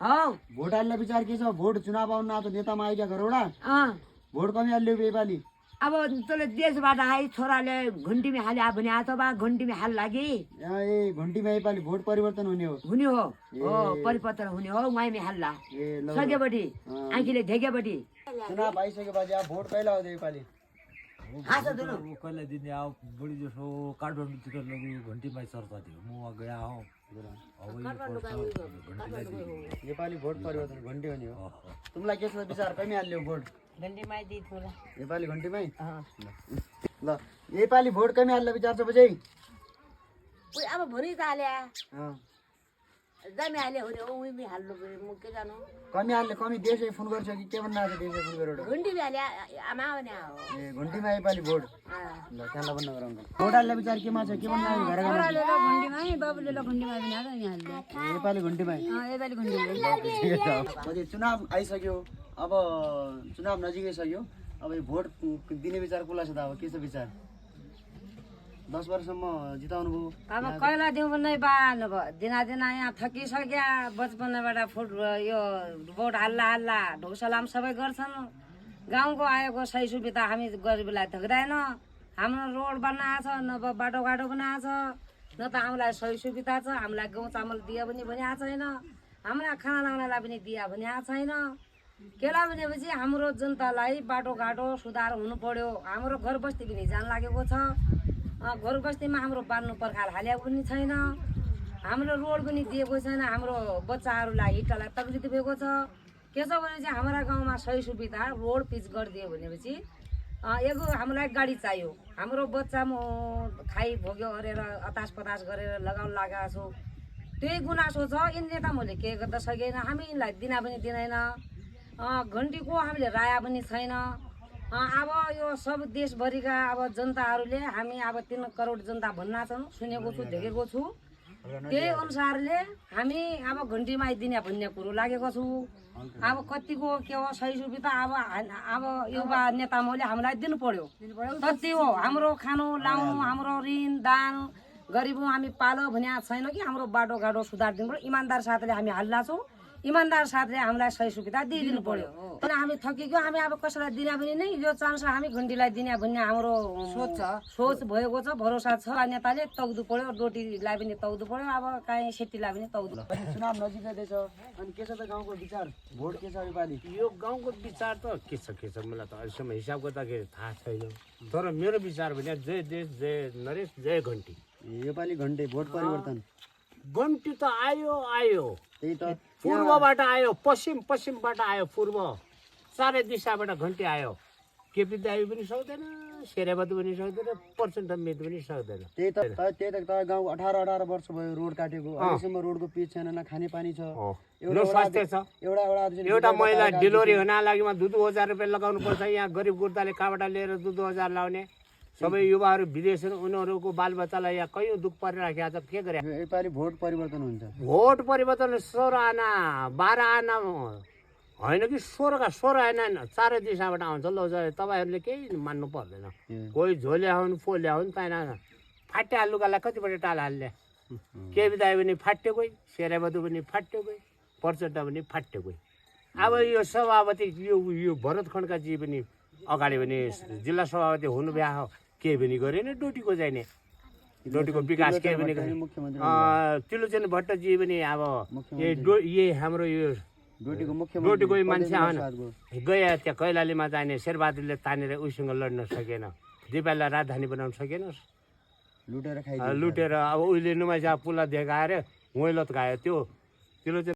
Vote हाल्ने विचार के छ? भोट चुनाव आउन त नेतामा आइका घरौडा भोट कमी हाल्यो नेपाली। अब तँले देशबाट आए छोराले घन्टीमा हाले भने आज बा घन्टीमा हाल लागि ए घन्टीमा नेपाली भोट परिवर्तन हुने हो परिवर्तन हुने हो उहाँमै हाल्ला सकेपछि आँखीले देखेपछि चुनाव आइसकेपछि अब भोट कहिले आउँछ नेपाली? कहिले दिने आओ बढी जसो काठमाडौँ टिकट लगी घन्टीमा चर्चा थियो म गया हौ नेपाली भोट परिवर्तन घन्टी हुने हो। तिमीलाई के छ विचार कमी हाल्यो भोट? घन्टीमै दी थोला नेपाली घन्टीमै ल नेपाली भोट कमी हाल्ने विचार छ बजै? अब भरि त हाल्या जम्मै हाले हुने हो उही हाल्नु पर्यो म के जानु कमी हाल्ने कमी देशै फोन गर्छ कि के भन्नु आएको देशै फोन गरेर? घन्टीमा हाल्या आमा भने हो ए घन्टीमा नेपाली भोट ल त्यहाँलाई भन्न गरौँ भोट हाल्ने विचार केमा छ के भन्नु आयो घर घन्टीमै बाबुले ल घन्टीमा पनि हाल्छ नि हाल्दै नेपाली घन्टीमै नेपाली घन्टीमै अहिले चुनाव आइसक्यो अब चुनाव नजिकै सक्यो अब यो भोट दिने विचार कसलाई छ त? अब के छ विचार? 10 वर्षसम्म जिताउनु भयो अब कहिला दिउँ भने बा दिना यहाँ थकिसक्या बचपनबाट यो भोट हाल्ला ढोसलाम सबै गर्छन्। गाउँको आएको सही सुविधा हामी गरिबलाई थक्दैन। हाम्रो रोड बनाएको छ न बाटोघाटो बनाएको छ न त हामीलाई सही सुविधा छ। हामीलाई गहुँ चामल दियो भने भनिएको छैन। हाम्रा खाना लाउनलाई पनि दिया भनिएको छैन। केलाई भनेपछि हाम्रो जनतालाई बाटोघाटो सुधार हुनु पर्यो। हाम्रो घर बस्ती पनि जान लागेको छ। घर बस्तीमा हाम्रो बाँध्नु पर्खाल हालेको पनि छैन। हाम्रो रोड पनि दिएको छैन। हाम्रो बच्चाहरूलाई हिट्टालाई तकलिफ भएको छ। के छ भनेपछि हाम्रा गाउँमा सही सुविधा रोड पिच गरिदियो भनेपछि एगो हामीलाई गाडी चाहियो। हाम्रो बच्चा म खाइ भोग्यो गरेर अतास पतास गरेर लगाउन लागेको छु। त्यही गुनासो छ। यिन नेता मैले के गर्दा सकेन। हामी यिनलाई दिन पनि दिँदैन। घन्टीको हामीले राया पनि छैन। अब यो सब देशभरिका अब जनताहरूले हामी अब 3 करोड जनता भन्न छौँ सुनेको छु देखेको छु। त्यही अनुसारले हामी अब घन्टीमा दिने भन्ने कुरो लागेको छु। अब कतिको के हो सही सुविधा अब युवा नेता मैले हामीलाई दिनु पर्यो। कति हो हाम्रो खानु लाउनु हाम्रो ऋण दान गरिबौँ हामी पालो भन्ने छैन कि हाम्रो बाटोघाटो सुधार दिनु पर्यो। इमान्दार साथले हामी हाल्ला छौँ। इमान्दार साथले हामीलाई सही सुविधा दिइदिनु पर्यो। तर हामी थकियो हामी अब कसैलाई दिने पनि नै यो चान्स हामी घन्टीलाई दिने भन्ने हाम्रो सोच भएको छ भरोसा छ। नेताले तौदु पर्यो रोटीलाई पनि तौदु पर्यो अब काहीँ सेटीलाई पनि तौदु। चुनाव नजिकै छ अनि के छ त गाउँको विचार भोट के छ योपालि? यो गाउँको विचार त के छ मलाई त अहिलेसम्म हिसाब गर्दाखेरि थाहा छैन। तर मेरो विचार भने जय देश जय नरेश जय घन्टी। योपालि घन्टी भोट परिवर्तन घन्टी त आयो त्यही त पूर्वबाट आयो पश्चिमबाट आयो पूर्व चारै दिशाबाट घन्टी आयो। केपी दाबी पनि सक्दैन शेराबहादुर पनि सक्दैन पर्सेन्ट मेद पनि सक्दैन। त्यही त गाउँ 18 वर्ष भयो रोड काटेको अहिलेसम्म रोडको पिच छैन न खाने पानी छ स्वास्थ्य छ। एउटा महिला डेलिभरी हुन लागि 2,000 रुपियाँ लगाउनु पर्छ। यहाँ गरिब गुर्दाले कहाँबाट लिएर 2,000 लाउने सबै युवाहरू विदेश उनीहरूको बालबच्चालाई यहाँ कयौँ दुःख परिराखेको छ। के गरे योपालि भोट परिवर्तन हुन्छ? भोट परिवर्तन 16 आना 12 आना होइन कि 16 आना चारै दिशाबाट आउँछ। ल तपाईँहरूले केही मान्नु पर्दैन। कोही झोले आउनु पोले आउनु पाएन फाट्या लुगालाई कतिपल्ट टाल हाल्ने के बिदायो भने फाट्यो कोही शेराबहादुर पनि फाट्यो कोही पर्चेन्ट पनि फाट्यो कोही। अब यो सभापति यो भरत खड्काजी पनि अगाडि पनि जिल्ला सभापति हुनु भ्या हो केही पनि गरेन। डोटीको चाहिने डोटीको विकास केही पनि गरेन। त्रिलोचन भट्टजी पनि अब यही हाम्रो यो डोटीको मान्छे आएन गए त्यहाँ कैलालीमा जाने शेरबहादुरले तानेर उसँग लड्न सकेन। दिपालीलाई राजधानी बनाउन सकेन। लुटेर अब उहिले नुमाइजा पुला देखाएर वैलत गयो त्यो त्रिलोचन